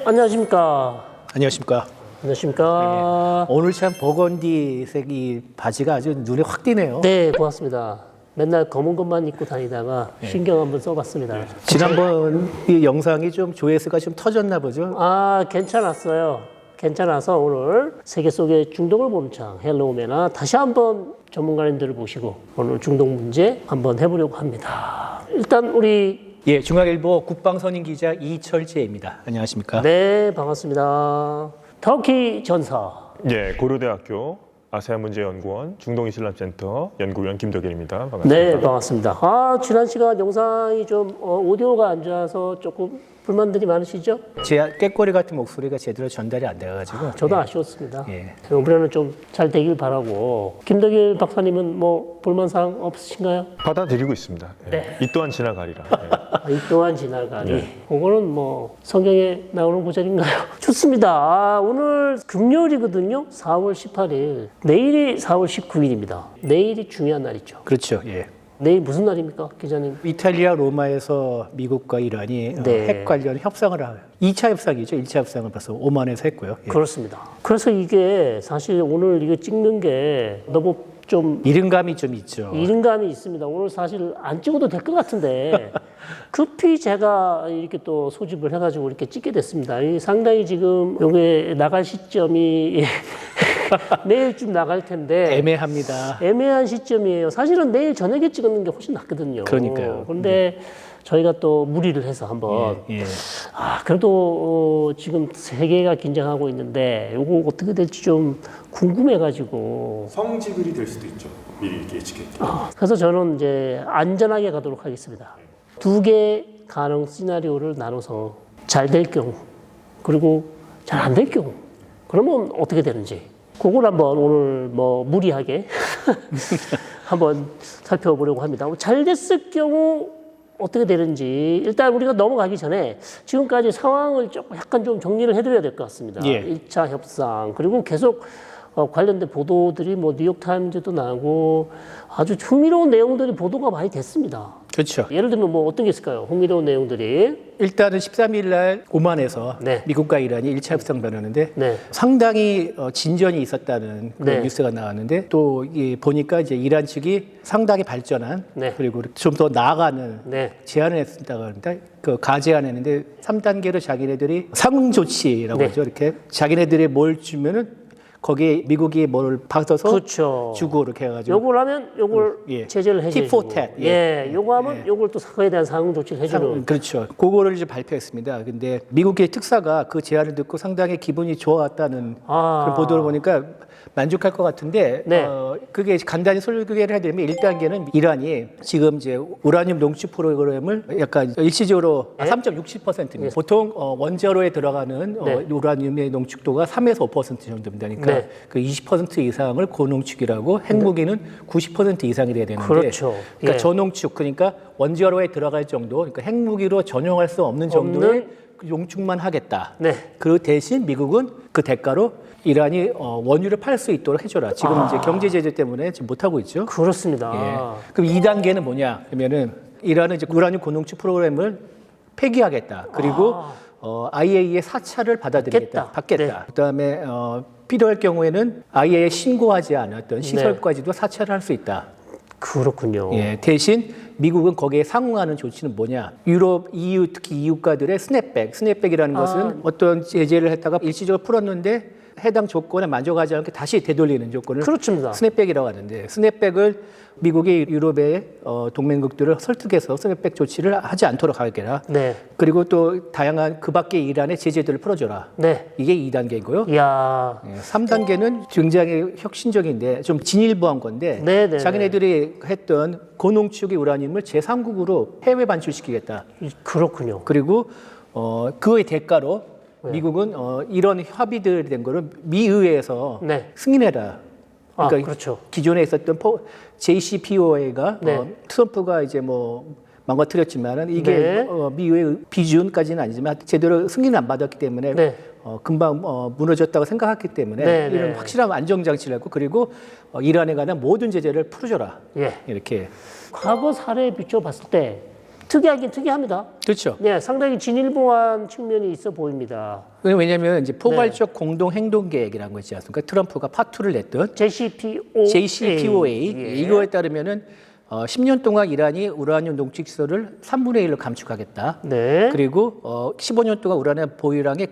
안녕하십니까. 안녕하십니까. 안녕하십니까. 오늘 참 버건디색이 바지가 아주 눈에 확 띄네요. 네, 고맙습니다. 맨날 검은 것만 입고 다니다가 신경 한번 써봤습니다. 지난번 이 영상이 좀 조회수가 좀 터졌나 보죠? 아, 괜찮았어요. 괜찮아서 오늘 세계 속의 중독을 보는 창 헬로우메나 다시 한번 전문가님들을 모시고 오늘 중독 문제 한번 해보려고 합니다. 일단 우리 예, 중앙일보 국방선임 기자 이철재입니다. 안녕하십니까? 네, 반갑습니다. 터키 전사. 예, 고려대학교 아세안문제연구원 중동이슬람센터 연구위원 김덕일입니다. 반갑습니다. 네, 반갑습니다. 아, 지난 시간 영상이 좀 오디오가 안 좋아서 조금 불만들이 많으시죠? 제 깨꼬리 같은 목소리가 제대로 전달이 안 돼가지고. 저도 아쉬웠습니다. 예. 이번에는 좀 잘 되길 바라고. 김덕일 박사님은 뭐 불만사항 없으신가요? 받아들이고 있습니다. 예. 네. 이 또한 지나가리라. 예. 이 또한 지나가니. 그거는 뭐 성경에 나오는 구절인가요? 좋습니다. 아, 오늘 금요일이거든요. 4월 18일. 내일이 4월 19일입니다. 내일이 중요한 날이죠. 그렇죠. 예. 내일 무슨 날입니까, 기자님? 이탈리아 로마에서 미국과 이란이 네. 핵 관련 협상을 하요. 2차 협상이죠. 1차 협상을 벌써 오만에서 했고요. 예. 그렇습니다. 그래서 이게 사실 오늘 이거 찍는 게 너무 좀 이른감이 좀 있죠. 이른감이 있습니다. 오늘 사실 안 찍어도 될 것 같은데 급히 제가 이렇게 또 소집을 해가지고 이렇게 찍게 됐습니다. 이 상당히 지금 요게 나갈 시점이 내일쯤 나갈 텐데 애매합니다. 애매한 시점이에요. 사실은 내일 저녁에 찍는 게 훨씬 낫거든요. 그러니까요. 그런데 저희가 또 무리를 해서 한번 예. 아, 그래도 지금 세계가 긴장하고 있는데 요거 어떻게 될지 좀 궁금해가지고 성지글이 될 수도 있죠. 미리 이렇게 예측해. 그래서 저는 이제 안전하게 가도록 하겠습니다. 두 개 가능 시나리오를 나눠서 잘 될 경우 그리고 잘 안 될 경우 그러면 어떻게 되는지 그걸 한번 오늘 뭐 무리하게 한번 살펴보려고 합니다. 잘 됐을 경우 어떻게 되는지 일단 우리가 넘어가기 전에 지금까지 상황을 약간 좀 정리를 해드려야 될 것 같습니다. 예. 1차 협상 그리고 계속 관련된 보도들이 뭐 뉴욕타임즈도 나고 아주 흥미로운 내용들이 보도가 많이 됐습니다. 그렇죠. 예를 들면 뭐 어떤 게 있을까요? 흥미로운 내용들이. 일단은 13일 날 오만에서 네. 미국과 이란이 1차 협상 벌였는데 네. 상당히 진전이 있었다는 그런 네. 뉴스가 나왔는데 또 보니까 이제 이란 측이 상당히 발전한 네. 그리고 좀 더 나아가는 네. 제안을 했다고 하는데 그 가제안했는데 3단계로 자기네들이 상응 조치라고 네. 하죠. 이렇게 자기네들이 뭘 주면은 거기에 미국이 뭘 받아서 그렇죠. 주고 이렇게 해가지고 요걸 하면 요걸 예. 제재를 해주고. Tit for tat. 예. 요거 하면 요걸 또 그거에 대한 상응 조치를 해주는. 그렇죠. 그거를 이제 발표했습니다. 근데 미국의 특사가 그 제안을 듣고 상당히 기분이 좋았다는 그런 보도를 보니까 만족할 것 같은데 네. 그게 간단히 소개를 해드리면 1단계는 이란이 지금 이제 우라늄 농축 프로그램을 약간 일시적으로 3.67%입니다. 보통 원자로에 들어가는 네. 우라늄의 농축도가 3에서 5% 정도 된다니까 네. 그 20% 이상을 고농축이라고 핵무기는 90% 이상이 돼야 되는데 그렇죠. 그러니까 예. 저농축 그러니까 원자로에 들어갈 정도 그러니까 핵무기로 전용할 수 없는 정도의 없는? 용축만 하겠다. 네. 그 대신 미국은 그 대가로 이란이 원유를 팔 수 있도록 해줘라. 지금 이제 경제 제재 때문에 지금 못 하고 있죠. 그렇습니다. 예. 그럼 2단계는 뭐냐? 그러면은 이란은 이제 우라늄 고농축 프로그램을 폐기하겠다. 그리고 IAEA 사찰을 받겠다. 네. 그다음에 필요할 경우에는 IAEA 신고하지 않았던 시설까지도 사찰을 할 수 있다. 그렇군요. 예, 대신 미국은 거기에 상응하는 조치는 뭐냐? 유럽, EU 특히 EU 국가들의 스냅백이라는 것은 어떤 제재를 했다가 일시적으로 풀었는데 해당 조건에 만족하지 않게 다시 되돌리는 조건을 그렇습니다. 스냅백이라고 하는데 스냅백을 미국이 유럽의 동맹국들을 설득해서 스냅백 조치를 하지 않도록 하게라. 네. 그리고 또 다양한 그 밖에 이란의 제재들을 풀어줘라. 네. 이게 2단계고요. 이야. 3단계는 굉장히 혁신적인데 좀 진일보한 건데 네네네. 자기네들이 했던 고농축의 우라늄을 제3국으로 해외 반출시키겠다. 그렇군요. 그리고 그의 대가로 미국은 이런 협의들이 된 거를 미의회에서 네. 승인해라. 그러니까 그렇죠. 기존에 있었던 JCPOA가 네. 트럼프가 이제 뭐 망가뜨렸지만은 이게 네. 미의회 비준까지는 아니지만 제대로 승인 안 받았기 때문에 네. 금방 무너졌다고 생각했기 때문에 네, 이런 네. 확실한 안정장치를 했고 그리고 이란에 관한 모든 제재를 풀어줘라. 예. 이렇게. 과거 사례에 비춰봤을 때 특이하긴 특이합니다. 그렇죠. 네, 상당히 진일보한 측면이 있어 보입니다. 왜냐하면 이제 포괄적 공동 행동 계획이라는 거 있지 않습니까? 트럼프가 파투를 냈던 JCPOA 예. 이거에 따르면은 10년 동안 이란이 우라늄 농축 시설을 3분의 1로 감축하겠다. 네. 그리고 15년 동안 우라늄 보유량의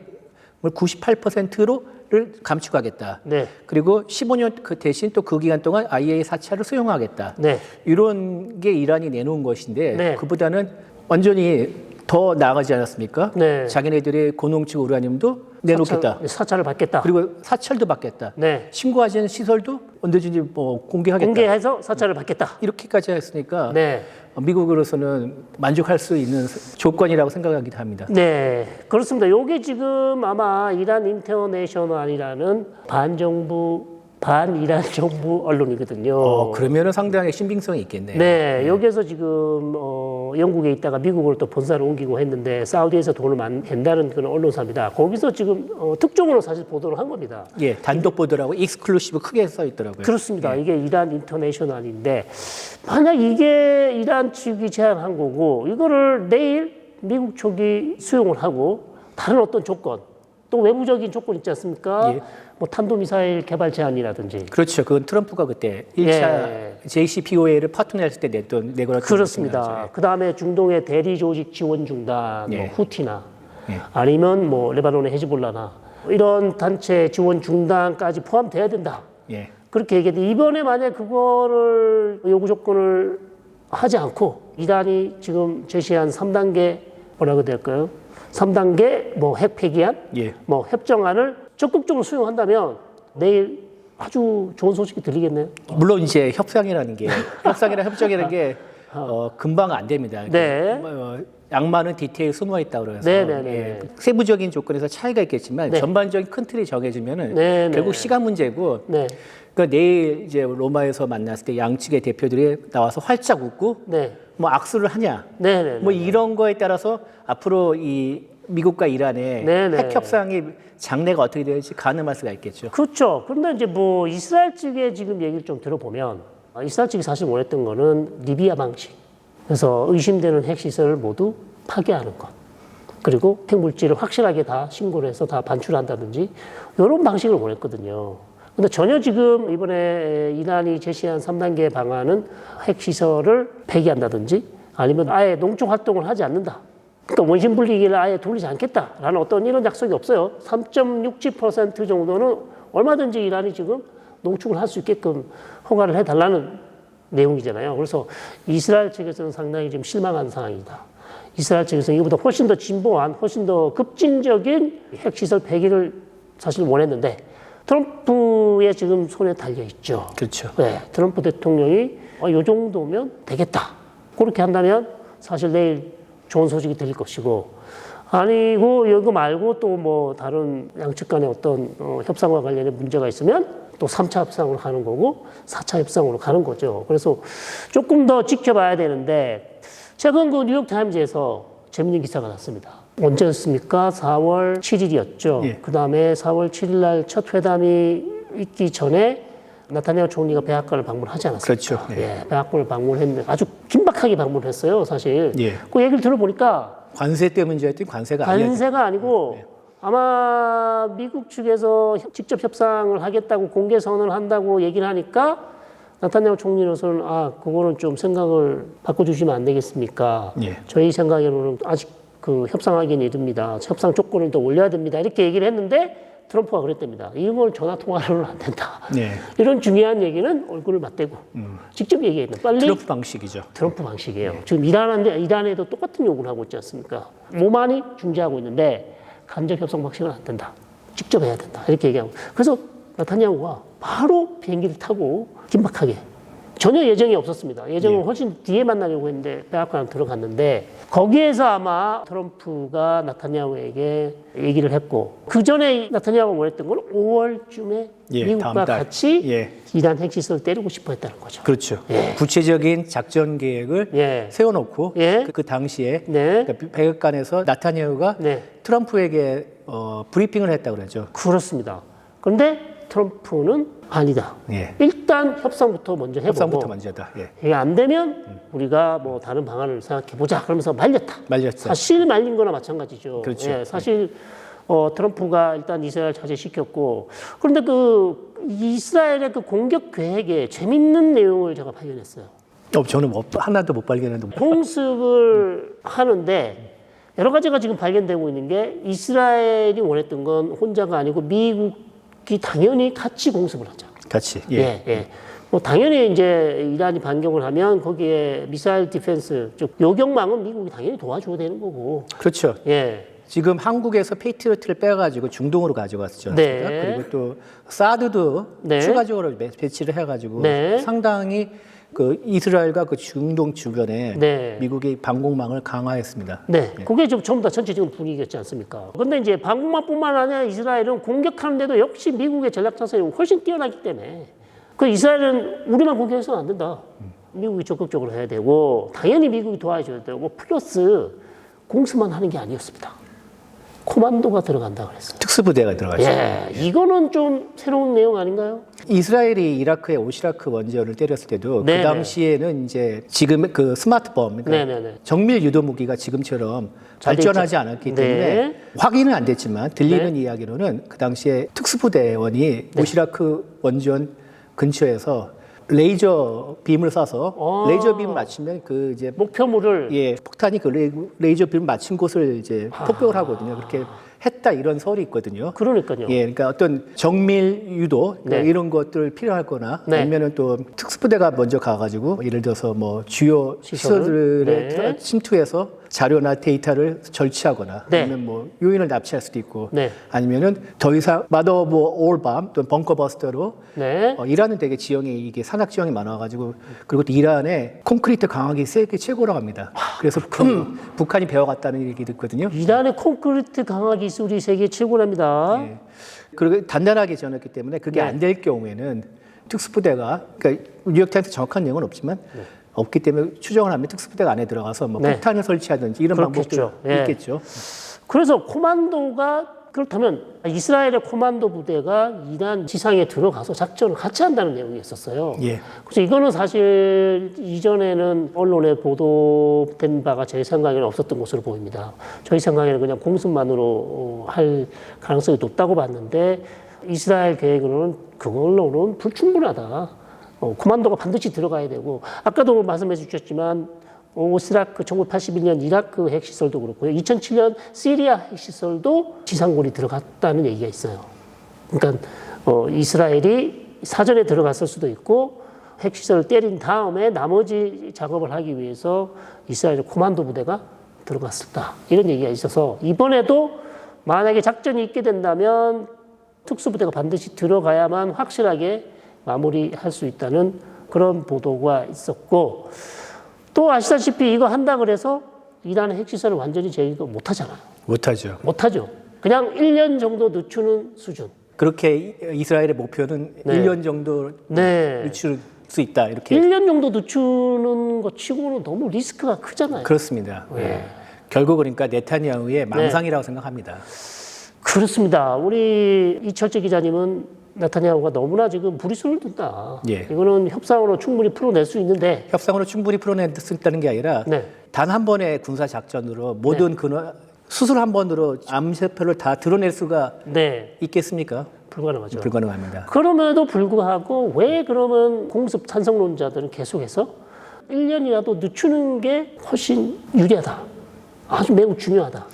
98%를 감축하겠다. 네. 그리고 15년 그 대신 또 그 기간 동안 IAEA 사찰을 수용하겠다. 네. 이런 게 이란이 내놓은 것인데 네. 그보다는 완전히 더 나아가지 않았습니까? 네. 자기네들의 고농축 우라늄도 내놓겠다. 사찰을 받겠다. 그리고 사찰도 받겠다. 네. 신고하지 않은 시설도 언제든지 뭐 공개하겠다. 공개해서 사찰을 받겠다. 이렇게까지 했으니까 네. 미국으로서는 만족할 수 있는 조건이라고 생각하기도 합니다. 네, 그렇습니다. 요게 지금 아마 이란 인터내셔널이라는 반이란 정부 언론이거든요. 그러면은 상당히 신빙성이 있겠네요. 네, 여기에서 지금 영국에 있다가 미국으로 또 본사를 옮기고 했는데 사우디에서 돈을 많이 낸다는 그런 언론사입니다. 거기서 지금 특종으로 사실 보도를 한 겁니다. 예, 단독 보도라고 익스클루시브 크게 써 있더라고요. 그렇습니다. 이게 이란 인터내셔널인데 만약 이게 이란 측이 제안한 거고 이거를 내일 미국 쪽이 수용을 하고 다른 어떤 조건 또 외부적인 조건 있지 않습니까? 예. 뭐 탄도미사일 개발 제한이라든지 그렇죠. 그건 트럼프가 그때 1차 예. JCPOA를 파토냈을 때 내거나 그렇습니다. 그 다음에 중동의 대리 조직 지원 중단, 예. 뭐 후티나 예. 아니면 뭐 레바논의 헤즈볼라나 이런 단체 지원 중단까지 포함돼야 된다. 예. 그렇게 얘기했는데 이번에 만약 그거를 요구 조건을 하지 않고 이란이 지금 제시한 3단계 뭐라고 될까요? 3단계 뭐 핵 폐기안, 예. 뭐 협정안을 적극적으로 수용한다면 내일 아주 좋은 소식이 들리겠네요. 물론 이제 협상이라는 게 협정이라는 게 금방 안 됩니다. 네. 양만은 디테일 숨어 있다고 그래서 네네네. 세부적인 조건에서 차이가 있겠지만 네. 전반적인 큰 틀이 정해지면은 네네. 결국 시간 문제고. 네, 그러니까 내일 이제 로마에서 만났을 때 양측의 대표들이 나와서 활짝 웃고 네, 뭐 악수를 하냐 네, 네. 뭐 이런 거에 따라서 앞으로 이 미국과 이란의 네네. 핵 협상이 장래가 어떻게 될지 가늠할 수가 있겠죠. 그렇죠. 그런데 이제 뭐 이스라엘 측의 지금 얘기를 좀 들어보면 이스라엘 측이 사실 원했던 거는 리비아 방식. 그래서 의심되는 핵시설을 모두 파괴하는 것. 그리고 핵물질을 확실하게 다 신고를 해서 다 반출한다든지 이런 방식을 원했거든요. 근데 전혀 지금 이번에 이란이 제시한 3단계 방안은 핵시설을 폐기한다든지 아니면 아예 농축 활동을 하지 않는다. 그러니까 원심 분리기를 아예 돌리지 않겠다라는 어떤 이런 약속이 없어요. 3.67% 정도는 얼마든지 이란이 지금 농축을 할 수 있게끔 허가를 해달라는 내용이잖아요. 그래서 이스라엘 측에서는 상당히 좀 실망한 상황이다. 이스라엘 측에서는 이보다 훨씬 더 진보한, 훨씬 더 급진적인 핵시설 폐기를 사실 원했는데 트럼프의 지금 손에 달려 있죠. 그렇죠. 네, 트럼프 대통령이 이 정도면 되겠다. 그렇게 한다면 사실 내일 좋은 소식이 들릴 것이고 아니고 이거 말고 또 뭐 다른 양측 간의 어떤 협상과 관련된 문제가 있으면 또 3차 협상으로 가는 거고 4차 협상으로 가는 거죠. 그래서 조금 더 지켜봐야 되는데 최근 그 뉴욕타임즈에서 재밌는 기사가 났습니다. 언제였습니까? 4월 7일이었죠. 예. 그다음에 4월 7일 날 첫 회담이 있기 전에 나타냐후 총리가 백악관을 방문하지 않았습니까? 그렇죠. 예, 백악관을 방문했는데 아주 긴박하게 방문했어요, 사실. 예. 그 얘기를 들어보니까 관세 때문에 문제였더니 관세가 아니었죠. 관세가 아니고 아마 미국 측에서 직접 협상을 하겠다고 공개 선언을 한다고 얘기를 하니까 나타냐후 총리로서는 그거는 좀 생각을 바꿔주시면 안 되겠습니까? 예. 저희 생각에는 아직 그 협상하기는 이릅니다. 협상 조건을 더 올려야 됩니다. 이렇게 얘기를 했는데 트럼프가 그랬답니다. 이걸 전화 통화로는 안 된다. 네. 이런 중요한 얘기는 얼굴을 맞대고 직접 얘기했다. 빨리 트럼프 방식이죠. 트럼프 방식이에요. 지금 이란에도 똑같은 요구를 하고 있지 않습니까? 오만이 중재하고 있는데 간접 협상 방식은 안 된다. 직접 해야 된다. 이렇게 얘기하고. 그래서 나타냐후가 바로 비행기를 타고 긴박하게 전혀 예정이 없었습니다. 예정은 훨씬 뒤에 만나려고 했는데 백악관 들어갔는데 거기에서 아마 트럼프가 나타냐후에게 얘기를 했고 그 전에 나타냐후가 원했던 건 5월쯤에 예, 미국과 다음 달. 같이 예. 이란 핵시설을 때리고 싶어 했다는 거죠. 그렇죠. 구체적인 작전 계획을 예. 세워놓고 예. 그 당시에 네. 그러니까 백악관에서 나타냐후가 네. 트럼프에게 브리핑을 했다고 그러죠. 그렇습니다. 그런데 트럼프는 아니다. 예. 일단 협상부터 먼저 해보고 협상부터 먼저다. 예. 이게 안 되면 우리가 뭐 다른 방안을 생각해 보자. 그러면서 말렸다. 말렸죠. 사실 말린 거나 마찬가지죠. 그렇죠. 예, 사실 트럼프가 일단 이스라엘 자제시켰고 그런데 그 이스라엘의 그 공격 계획에 재밌는 내용을 제가 발견했어요. 저는 하나도 못 발견했는데. 공습을 하는데 여러 가지가 지금 발견되고 있는 게 이스라엘이 원했던 건 혼자가 아니고 미국이 당연히 같이 공습을 하자. 같이. 예, 예. 뭐 당연히 이제 이란이 반격을 하면 거기에 미사일 디펜스, 즉 요격망은 미국이 당연히 도와줘야 되는 거고. 그렇죠. 예. 지금 한국에서 페이트리어트를 빼가지고 중동으로 가져갔었죠. 네. 그리고 또 사드도 네. 추가적으로 배치를 해가지고 네. 상당히 그 이스라엘과 그 중동 주변에 네. 미국이 방공망을 강화했습니다. 네, 그게 좀 전부 다 전체적인 분위기였지 않습니까? 그런데 이제 방공망뿐만 아니라 이스라엘은 공격하는데도 역시 미국의 전략 자산이 훨씬 뛰어나기 때문에 그 이스라엘은 우리만 공격해서는 안 된다. 미국이 적극적으로 해야 되고 당연히 미국이 도와줘야 되고 플러스 공수만 하는 게 아니었습니다. 코만도가 들어간다 그랬어요. 특수부대가 들어갔죠. 예, 이거는 좀 새로운 내용 아닌가요? 이스라엘이 이라크의 오시라크 원전을 때렸을 때도 네네. 그 당시에는 이제 지금 그 스마트범, 그러니까 네네네. 정밀 유도 무기가 지금처럼 잘 발전하지 돼 있죠. 않았기 네. 때문에 확인은 안 됐지만 들리는 네. 이야기로는 그 당시에 특수부대원이 오시라크 원전 근처에서 레이저 빔을 쏴서 레이저 빔을 맞추면 그 이제 목표물을 예 폭탄이 그 레이저 빔을 맞춘 곳을 이제 폭격을 하거든요. 그렇게 했다 이런 설이 있거든요. 그러니까요. 예, 그러니까 어떤 정밀 유도 그러니까 네. 이런 것들 필요하거나 네. 아니면은 또 특수부대가 먼저 가가지고 예를 들어서 뭐 주요 시설을? 시설들에 네. 침투해서 자료나 데이터를 절취하거나 네. 아니면 뭐 요인을 납치할 수도 있고 네. 아니면은 더 이상 마더 오브 올밤 또는 벙커버스터로 네. 이란은 되게 지형이 이게 산악 지형이 많아가지고 그리고 또 이란에 콘크리트 강하기 세계 최고라고 합니다. 그래서 북한이 배워갔다는 얘기 듣거든요. 이란의 콘크리트 강화 기술이 세계 최고랍니다. 예. 그리고 단단하게 지어놨기 때문에 그게 네. 안 될 경우에는 특수부대가 그러니까 뉴욕타임스 정확한 내용은 없지만 없기 때문에 추정을 하면 특수부대가 안에 들어가서 뭐 네. 폭탄을 설치하든지 이런 그렇겠죠. 방법도 예. 있겠죠. 그래서 코만도가 그렇다면 이스라엘의 코만도 부대가 이란 지상에 들어가서 작전을 같이 한다는 내용이 있었어요. 예. 그래서 이거는 사실 이전에는 언론에 보도된 바가 제 생각에는 없었던 것으로 보입니다. 저희 생각에는 그냥 공습만으로 할 가능성이 높다고 봤는데 이스라엘 계획으로는 그걸로는 불충분하다. 코만도가 반드시 들어가야 되고 아까도 말씀해 주셨지만 오시라크 1981년 이라크 핵시설도 그렇고요. 2007년 시리아 핵시설도 지상골이 들어갔다는 얘기가 있어요. 그러니까 이스라엘이 사전에 들어갔을 수도 있고 핵시설을 때린 다음에 나머지 작업을 하기 위해서 이스라엘 코만도 부대가 들어갔었다. 이런 얘기가 있어서 이번에도 만약에 작전이 있게 된다면 특수부대가 반드시 들어가야만 확실하게 마무리할 수 있다는 그런 보도가 있었고 또 아시다시피 이거 한다 그래서 이란의 핵시설을 완전히 제거 못 하잖아요. 못하죠. 못 하죠. 그냥 1년 정도 늦추는 수준. 그렇게 이스라엘의 목표는 네. 1년 정도 네. 늦출 수 있다 이렇게 1년 정도 늦추는 것 치고는 너무 리스크가 크잖아요. 그렇습니다. 네. 예. 결국 그러니까 네타냐후의 망상이라고 생각합니다. 그렇습니다. 우리 이철재 기자님은 네타냐후가 너무나 지금 무리수를 둔다. 예. 이거는 협상으로 충분히 풀어낼 수 있는데 협상으로 충분히 풀어낼 수 있다는 게 아니라 네. 단 한 번의 군사 작전으로 모든 수술 한 번으로 암세표를 다 드러낼 수가 네, 있겠습니까? 불가능하죠. 불가능합니다. 그럼에도 불구하고 왜 그러면 공습 찬성론자들은 계속해서 1년이라도 늦추는 게 훨씬 유리하다. 아주 매우 중요하다.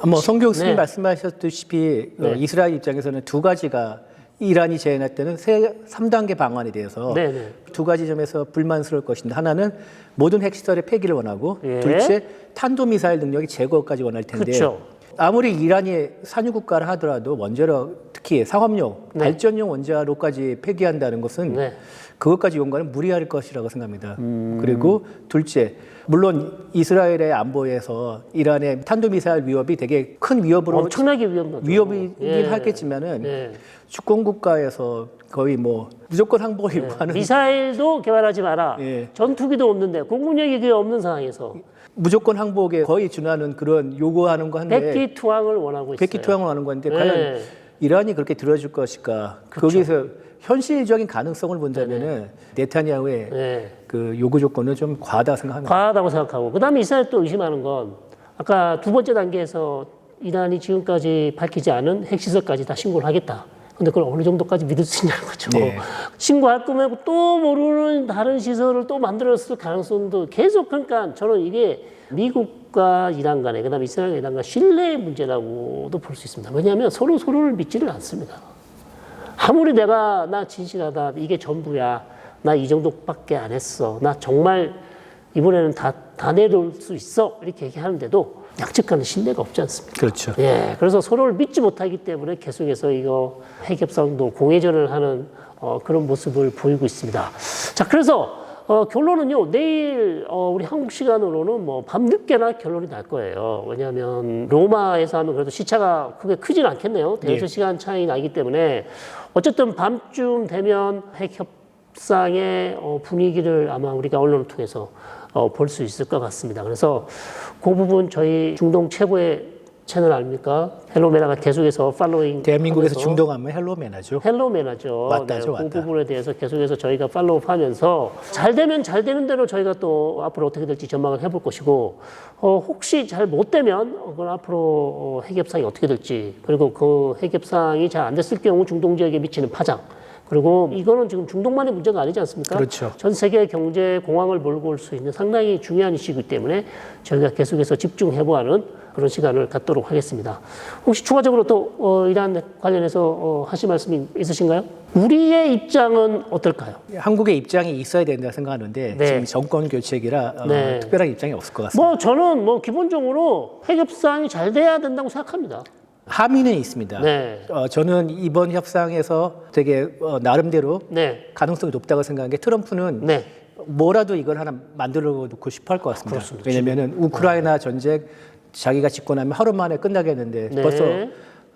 뭐 성경 스님 네. 말씀하셨듯이 네. 이스라엘 입장에서는 두 가지가 이란이 제안했다는 3단계 방안에 대해서 네, 네. 두 가지 점에서 불만스러울 것인데 하나는 모든 핵시설의 폐기를 원하고 예. 둘째 탄도미사일 능력이 제거까지 원할 텐데 그렇죠. 아무리 이란이 산유국가를 하더라도 원자로 특히 상업용 네. 발전용 원자로까지 폐기한다는 것은 네. 그것까지 연관은 무리할 것이라고 생각합니다. 그리고 둘째 물론 이스라엘의 안보에서 이란의 탄도미사일 위협이 되게 큰 위협으로 엄청나게 위협이긴 예. 하겠지만은 예. 주권국가에서 거의 뭐 무조건 항복을 요구하는 미사일도 개발하지 마라. 예. 전투기도 없는데 공군력이 그게 없는 상황에서 무조건 항복에 거의 준하는 그런 요구하는 거 한데 백기투항을 원하고 있어요. 백기투항을 하는 건데 예. 과연 이란이 그렇게 들어줄 것일까? 거기서 현실적인 가능성을 본다면은 네타냐후의 네. 그 요구 조건은 좀 과하다 생각합니다. 과하다고 생각하고 그다음에 이스라엘 또 의심하는 건 아까 두 번째 단계에서 이란이 지금까지 밝히지 않은 핵시설까지 다 신고를 하겠다. 근데 그걸 어느 정도까지 믿을 수 있냐는 거죠. 네. 신고할 거면 또 모르는 다른 시설을 또 만들었을 가능성도 계속 그러니까 저는 이게 미국과 이란 간에 그다음에 이스라엘과 이란 간 신뢰의 문제라고도 볼 수 있습니다. 왜냐하면 서로를 믿지를 않습니다. 아무리 나 진실하다 이게 전부야 나 이 정도밖에 안 했어 나 정말 이번에는 다 내놓을 수 있어 이렇게 얘기하는데도 양측 간에 신뢰가 없지 않습니까? 그렇죠. 예, 그래서 서로를 믿지 못하기 때문에 계속해서 이거 핵협상도 공회전을 하는 그런 모습을 보이고 있습니다. 자, 그래서 결론은요, 내일 우리 한국 시간으로는 뭐 밤늦게나 결론이 날 거예요. 왜냐하면 로마에서 하면 그래도 시차가 크게 크진 않겠네요. 대여섯 시간 차이 나기 때문에 어쨌든 밤쯤 되면 핵협상의 분위기를 아마 우리가 언론을 통해서 볼 수 있을 것 같습니다. 그래서 그 부분 저희 중동 최고의 채널 아닙니까? 헬로메나가 계속해서 팔로잉 대한민국에서 중동하면 헬로메나죠. 헬로메나죠. 왔다죠, 그 왔다. 부분에 대해서 계속해서 저희가 팔로우하면서 잘 되면 잘 되는 대로 저희가 또 앞으로 어떻게 될지 전망을 해볼 것이고 혹시 잘 못 되면 그건 앞으로 핵협상이 어떻게 될지 그리고 그 핵협상이 잘 안 됐을 경우 중동 지역에 미치는 파장 그리고 이거는 지금 중동만의 문제가 아니지 않습니까? 그렇죠. 전 세계 경제 공황을 몰고 올 수 있는 상당히 중요한 이슈이기 때문에 저희가 계속해서 집중해보는 그런 시간을 갖도록 하겠습니다. 혹시 추가적으로 또 이란 관련해서 하실 말씀이 있으신가요? 우리의 입장은 어떨까요? 한국의 입장이 있어야 된다 생각하는데 네. 지금 정권 교체기라 네. 특별한 입장이 없을 것 같습니다. 저는 기본적으로 핵협상이 잘 돼야 된다고 생각합니다. 함의는 있습니다. 네. 저는 이번 협상에서 되게 나름대로 네. 가능성이 높다고 생각한 게 트럼프는 네. 뭐라도 이걸 하나 만들어 놓고 싶어 할 것 같습니다. 그렇습니다. 왜냐면은 우크라이나 전쟁 자기가 집권하면 하루 만에 끝나겠는데 네. 벌써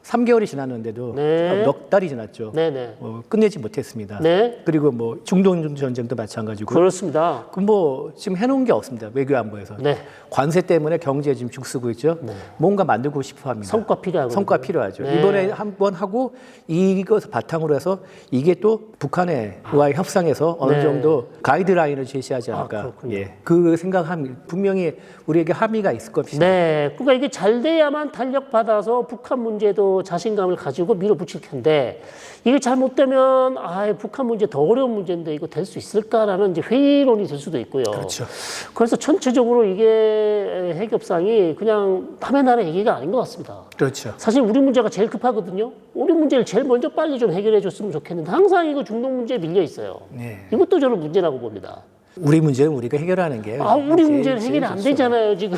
3개월이 지났는데도 네. 넉 달이 지났죠. 네네. 끝내지 못했습니다. 네. 그리고 뭐 중동 전쟁도 마찬가지고. 그렇습니다. 뭐 지금 해놓은 게 없습니다. 외교안보에서. 네. 관세 때문에 경제 지금 죽쓰고 있죠. 뭔가 만들고 싶어 합니다. 성과 필요하거든요. 성과 필요하죠. 네. 이번에 한번 하고 이것을 바탕으로 해서 이게 또 북한과의 협상에서 어느 네. 정도 가이드라인을 제시하지 않을까. 그렇군요. 예. 그 생각함 분명히 우리에게 함의가 있을 것입니다. 네. 그러니까 이게 잘 돼야만 탄력받아서 북한 문제도 자신감을 가지고 밀어붙일 텐데 이게 잘못되면 북한 문제 더 어려운 문제인데 이거 될 수 있을까라는 이제 회의론이 될 수도 있고요. 그렇죠. 그래서 전체적으로 이게 핵협상이 그냥 남의 나라 얘기가 아닌 것 같습니다. 그렇죠. 사실 우리 문제가 제일 급하거든요. 우리 문제를 제일 먼저 빨리 좀 해결해 줬으면 좋겠는데 항상 이거 중동 문제에 밀려 있어요. 네. 이것도 저는 문제라고 봅니다. 우리 문제는 우리가 해결하는 게 우리 제일- 문제는 제일 해결이 안 좋죠. 되잖아요, 지금.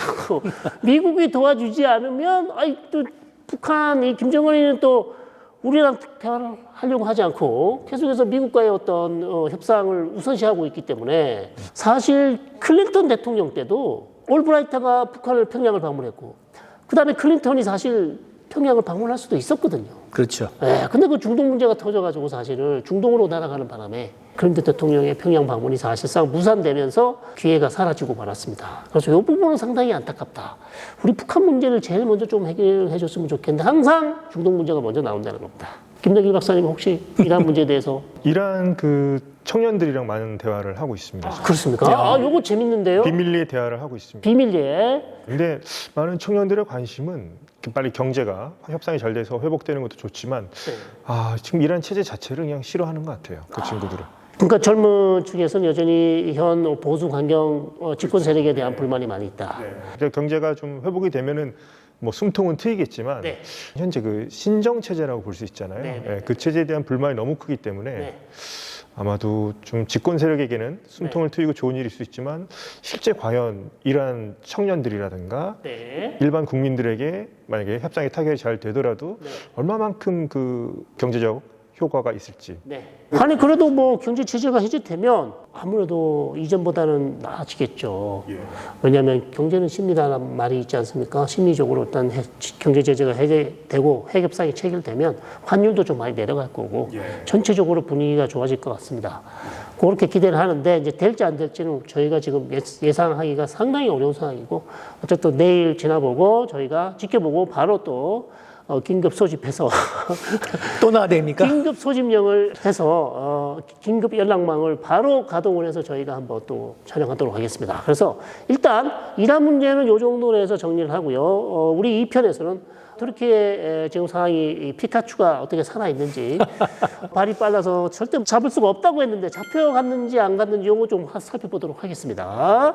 미국이 도와주지 않으면, 또 북한, 이 김정은이는 또 우리랑 대화를 하려고 하지 않고 계속해서 미국과의 어떤 협상을 우선시하고 있기 때문에 사실 클린턴 대통령 때도 올브라이트가 북한을 평양을 방문했고 그 다음에 클린턴이 사실 평양을 방문할 수도 있었거든요. 그렇죠. 예, 근데 그 중동 문제가 터져가지고 사실은 중동으로 날아가는 바람에 클린턴 대통령의 평양 방문이 사실상 무산되면서 기회가 사라지고 말았습니다. 그래서 이 부분은 상당히 안타깝다. 우리 북한 문제를 제일 먼저 좀 해결해 줬으면 좋겠는데 항상 중동 문제가 먼저 나온다는 겁니다. 김덕일 박사님 혹시 이란 문제에 대해서 이란 그 청년들이랑 많은 대화를 하고 있습니다. 그렇습니까? 요거 재밌는데요. 비밀리에 대화를 하고 있습니다. 비밀리에. 근데 많은 청년들의 관심은 빨리 경제가 협상이 잘 돼서 회복되는 것도 좋지만 지금 이란 체제 자체를 그냥 싫어하는 것 같아요. 그 친구들은. 그러니까 젊은 축에서는 여전히 현 보수 강경 집권 세력에 대한 불만이 많이 있다. 근데 경제가 좀 회복이 되면은 뭐 숨통은 트이겠지만 네. 현재 그 신정 체제라고 볼 수 있잖아요. 네, 네, 예, 그 체제에 대한 불만이 너무 크기 때문에 네. 아마도 좀 집권 세력에게는 숨통을 트이고 좋은 일일 수 있지만 실제 과연 이란 청년들이라든가 네. 일반 국민들에게 만약에 협상이 타결이 잘 되더라도 얼마만큼 그 경제적 효과가 있을지. 네. 아니 그래도 뭐 경제 제재가 해제되면 아무래도 이전보다는 나아지겠죠. 왜냐하면 경제는 심리다라는 말이 있지 않습니까? 심리적으로 일단 경제 제재가 해제되고 핵협상이 체결되면 환율도 좀 많이 내려갈 거고 전체적으로 분위기가 좋아질 것 같습니다. 그렇게 기대를 하는데 이제 될지 안 될지는 저희가 지금 예상하기가 상당히 어려운 상황이고 어쨌든 내일 지나보고 저희가 지켜보고 바로 또 긴급 소집해서 또 나야 됩니까? 긴급 소집령을 해서 긴급 연락망을 바로 가동을 해서 저희가 한번 또 촬영하도록 하겠습니다. 그래서 일단 이란 문제는 이 정도로 해서 정리를 하고요. 우리 2편에서는 터키의 지금 상황이 피카츄가 어떻게 살아있는지 발이 빨라서 절대 잡을 수가 없다고 했는데 잡혀갔는지 안 갔는지 이거 좀 살펴보도록 하겠습니다.